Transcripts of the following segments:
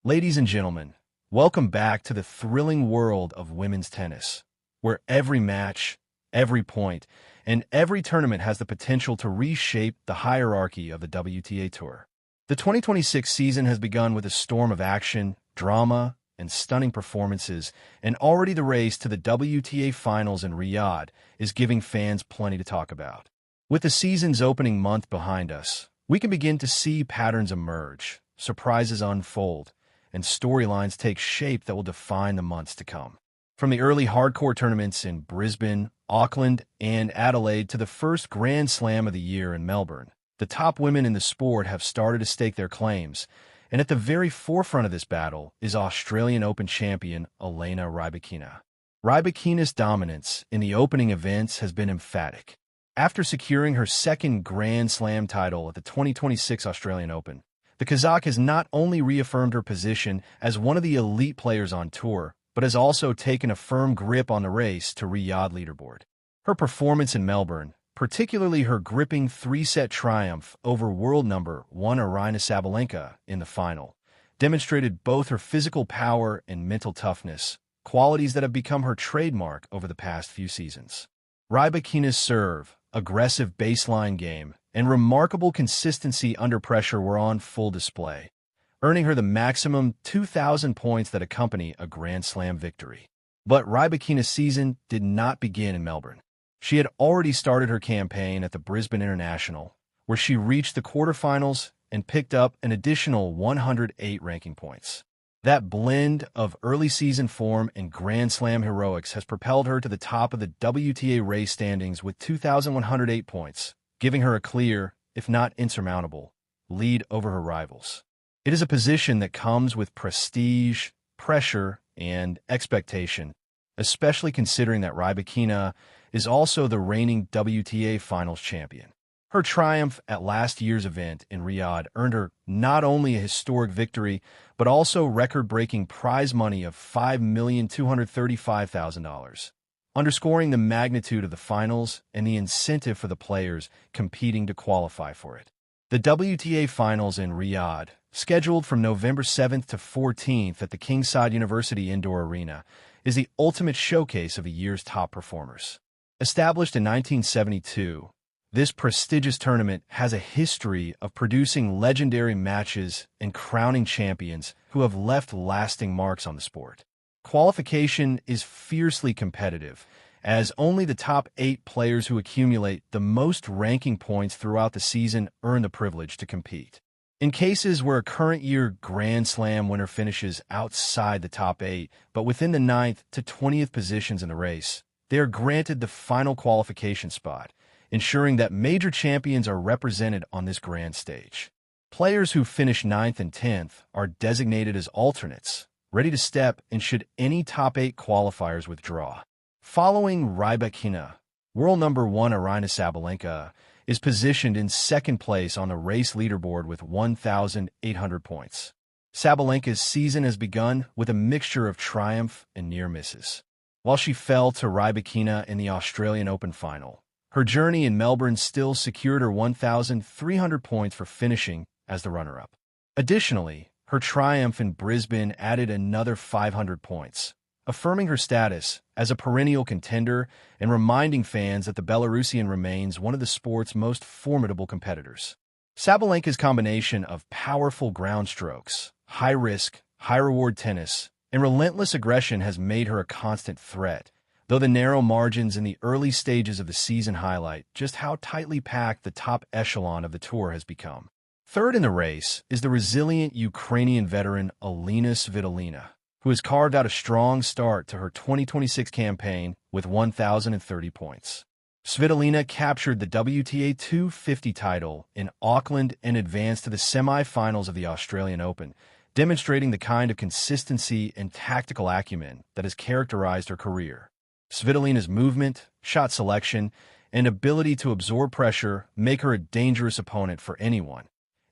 Ladies and gentlemen, welcome back to the thrilling world of women's tennis, where every match, every point, and every tournament has the potential to reshape the hierarchy of the WTA Tour. The 2026 season has begun with a storm of action, drama, and stunning performances, and already the race to the WTA Finals in Riyadh is giving fans plenty to talk about. With the season's opening month behind us, we can begin to see patterns emerge, surprises unfold, and storylines take shape that will define the months to come. From the early hardcore tournaments in Brisbane, Auckland, and Adelaide to the first Grand Slam of the year in Melbourne, the top women in the sport have started to stake their claims, and at the very forefront of this battle is Australian Open champion Elena Rybakina. Rybakina's dominance in the opening events has been emphatic. After securing her second Grand Slam title at the 2026 Australian Open, the Kazakh has not only reaffirmed her position as one of the elite players on tour, but has also taken a firm grip on the race to Riyadh leaderboard. Her performance in Melbourne, particularly her gripping three-set triumph over world number 1 Aryna Sabalenka in the final, demonstrated both her physical power and mental toughness, qualities that have become her trademark over the past few seasons. Rybakina's serve, aggressive baseline game, and remarkable consistency under pressure were on full display, earning her the maximum 2,000 points that accompany a Grand Slam victory. But Rybakina's season did not begin in Melbourne. She had already started her campaign at the Brisbane International, where she reached the quarterfinals and picked up an additional 108 ranking points. That blend of early season form and Grand Slam heroics has propelled her to the top of the WTA Race standings with 2,108 points, giving her a clear, if not insurmountable, lead over her rivals. It is a position that comes with prestige, pressure, and expectation, especially considering that Rybakina is also the reigning WTA Finals champion. Her triumph at last year's event in Riyadh earned her not only a historic victory, but also record-breaking prize money of $5,235,000, underscoring the magnitude of the finals and the incentive for the players competing to qualify for it. The WTA Finals in Riyadh, scheduled from November 7th to 14th at the Kingside University Indoor Arena, is the ultimate showcase of the year's top performers. Established in 1972, this prestigious tournament has a history of producing legendary matches and crowning champions who have left lasting marks on the sport. Qualification is fiercely competitive, as only the top 8 players who accumulate the most ranking points throughout the season earn the privilege to compete. In cases where a current year Grand Slam winner finishes outside the top 8, but within the 9th to 20th positions in the race, they are granted the final qualification spot, ensuring that major champions are represented on this grand stage. Players who finish 9th and 10th are designated as alternates, ready to step in should any top 8 qualifiers withdraw. Following Rybakina, world number 1 Aryna Sabalenka is positioned in second place on the race leaderboard with 1,800 points. Sabalenka's season has begun with a mixture of triumph and near misses. While she fell to Rybakina in the Australian Open final, her journey in Melbourne still secured her 1,300 points for finishing as the runner-up. Additionally, her triumph in Brisbane added another 500 points, affirming her status as a perennial contender and reminding fans that the Belarusian remains one of the sport's most formidable competitors. Sabalenka's combination of powerful ground strokes, high-risk, high-reward tennis, and relentless aggression has made her a constant threat, though the narrow margins in the early stages of the season highlight just how tightly packed the top echelon of the tour has become. Third in the race is the resilient Ukrainian veteran Elena Svitolina, who has carved out a strong start to her 2026 campaign with 1,030 points. Svitolina captured the WTA 250 title in Auckland and advanced to the semi-finals of the Australian Open, demonstrating the kind of consistency and tactical acumen that has characterized her career. Svitolina's movement, shot selection, and ability to absorb pressure make her a dangerous opponent for anyone,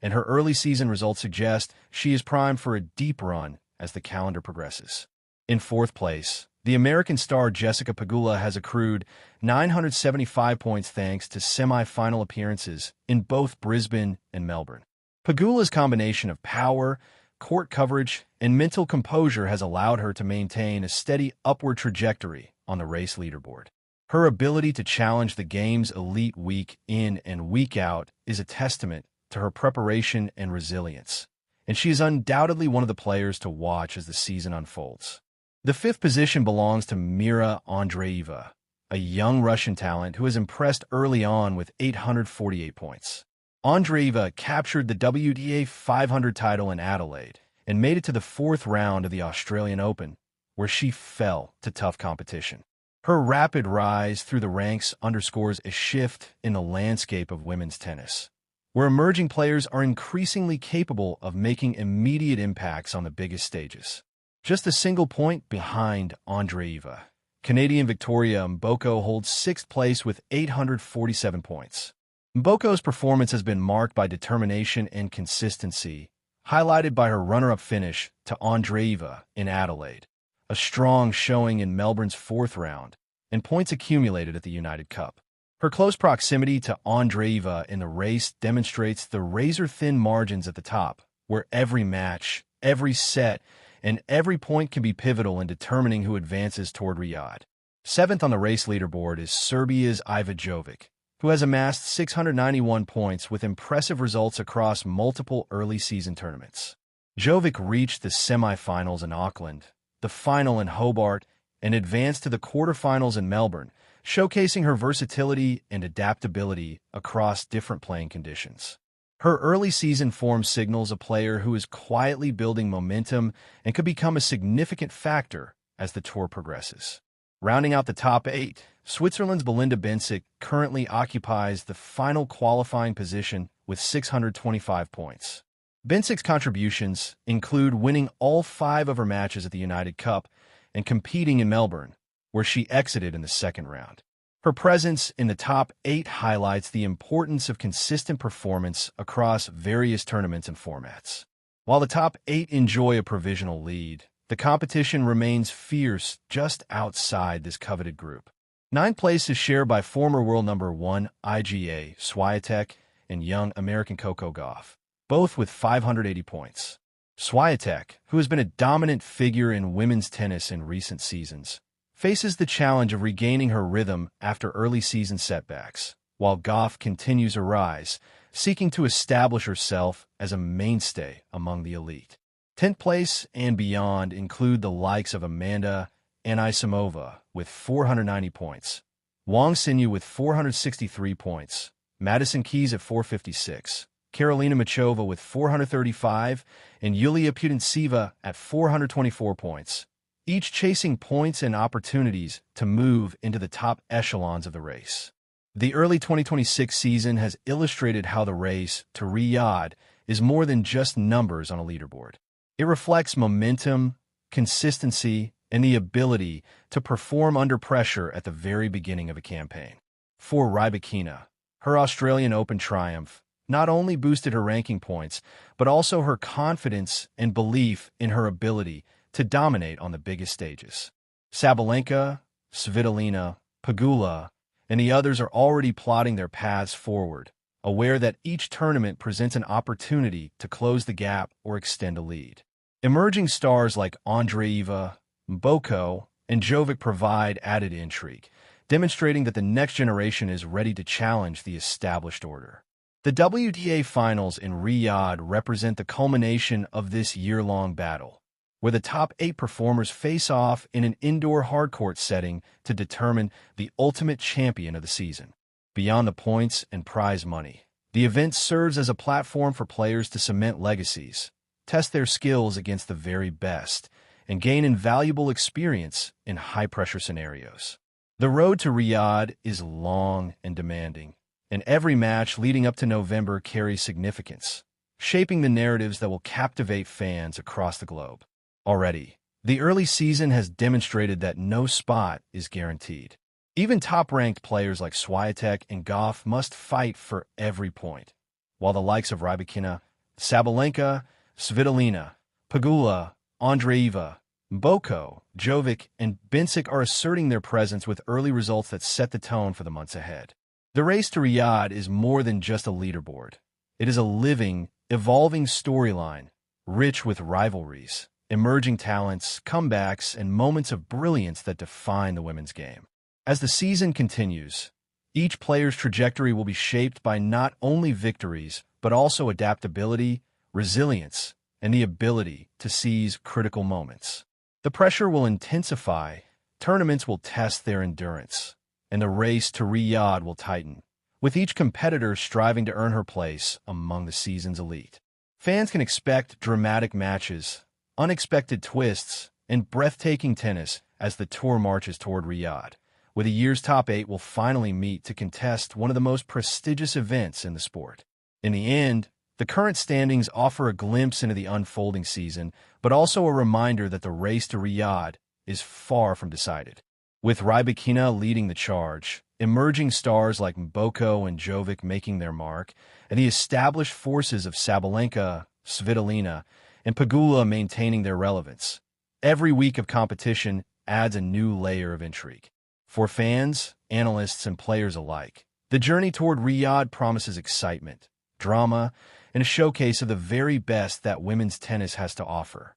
and her early season results suggest she is primed for a deep run as the calendar progresses. In fourth place, the American star Jessica Pegula has accrued 975 points thanks to semi-final appearances in both Brisbane and Melbourne. Pegula's combination of power, court coverage, and mental composure has allowed her to maintain a steady upward trajectory on the race leaderboard. Her ability to challenge the game's elite week in and week out is a testament to her preparation and resilience, and she is undoubtedly one of the players to watch as the season unfolds. The fifth position belongs to Mira Andreeva, a young Russian talent who has impressed early on with 848 points. Andreeva captured the WTA 500 title in Adelaide and made it to the fourth round of the Australian Open, where she fell to tough competition. Her rapid rise through the ranks underscores a shift in the landscape of women's tennis, where emerging players are increasingly capable of making immediate impacts on the biggest stages. Just a single point behind Andreeva, Canadian Victoria Mboko holds sixth place with 847 points. Mboko's performance has been marked by determination and consistency, highlighted by her runner-up finish to Andreeva in Adelaide, a strong showing in Melbourne's fourth round, and points accumulated at the United Cup. Her close proximity to Andreeva in the race demonstrates the razor-thin margins at the top, where every match, every set, and every point can be pivotal in determining who advances toward Riyadh. Seventh on the race leaderboard is Serbia's Iva Jovic, who has amassed 691 points with impressive results across multiple early-season tournaments. Jovic reached the semifinals in Auckland, the final in Hobart, and advanced to the quarterfinals in Melbourne, showcasing her versatility and adaptability across different playing conditions. Her early season form signals a player who is quietly building momentum and could become a significant factor as the tour progresses. Rounding out the top eight, Switzerland's Belinda Bencic currently occupies the final qualifying position with 625 points. Bencic's contributions include winning all 5 of her matches at the United Cup and competing in Melbourne, where she exited in the second round. Her presence in the top 8 highlights the importance of consistent performance across various tournaments and formats. While the top 8 enjoy a provisional lead, the competition remains fierce just outside this coveted group. 9th place is shared by former world number 1 Iga Swiatek and young American Coco Gauff, both with 580 points. Swiatek, who has been a dominant figure in women's tennis in recent seasons, faces the challenge of regaining her rhythm after early season setbacks, while Gauff continues her rise, seeking to establish herself as a mainstay among the elite. 10th place and beyond include the likes of Amanda Anisimova with 490 points, Wang Xinyu with 463 points, Madison Keys at 456, Karolina Machova with 435, and Yulia Putintseva at 424 points, each chasing points and opportunities to move into the top echelons of the race. The early 2026 season has illustrated how the race to Riyadh is more than just numbers on a leaderboard. It reflects momentum, consistency, and the ability to perform under pressure at the very beginning of a campaign. For Rybakina, her Australian Open triumph not only boosted her ranking points, but also her confidence and belief in her ability to dominate on the biggest stages. Sabalenka, Svitolina, Pegula, and the others are already plotting their paths forward, aware that each tournament presents an opportunity to close the gap or extend a lead. Emerging stars like Andreeva, Mboko, and Jovic provide added intrigue, demonstrating that the next generation is ready to challenge the established order. The WTA Finals in Riyadh represent the culmination of this year-long battle, where the top 8 performers face off in an indoor hardcourt setting to determine the ultimate champion of the season. Beyond the points and prize money, the event serves as a platform for players to cement legacies, test their skills against the very best, and gain invaluable experience in high-pressure scenarios. The road to Riyadh is long and demanding, and every match leading up to November carries significance, shaping the narratives that will captivate fans across the globe. Already, the early season has demonstrated that no spot is guaranteed. Even top-ranked players like Swiatek and Gauff must fight for every point, while the likes of Rybakina, Sabalenka, Svitolina, Pegula, Andreeva, Mboko, Jovic, and Bencic are asserting their presence with early results that set the tone for the months ahead. The race to Riyadh is more than just a leaderboard. It is a living, evolving storyline rich with rivalries, emerging talents, comebacks, and moments of brilliance that define the women's game. As the season continues, each player's trajectory will be shaped by not only victories, but also adaptability, resilience, and the ability to seize critical moments. The pressure will intensify, tournaments will test their endurance, and the race to Riyadh will tighten, with each competitor striving to earn her place among the season's elite. Fans can expect dramatic matches, unexpected twists, and breathtaking tennis as the tour marches toward Riyadh, where the year's top 8 will finally meet to contest one of the most prestigious events in the sport. In the end, the current standings offer a glimpse into the unfolding season, but also a reminder that the race to Riyadh is far from decided. With Rybakina leading the charge, emerging stars like Mboko and Jovic making their mark, and the established forces of Sabalenka, Svitolina, and Pegula maintaining their relevance, every week of competition adds a new layer of intrigue. For fans, analysts, and players alike, the journey toward Riyadh promises excitement, drama, and a showcase of the very best that women's tennis has to offer.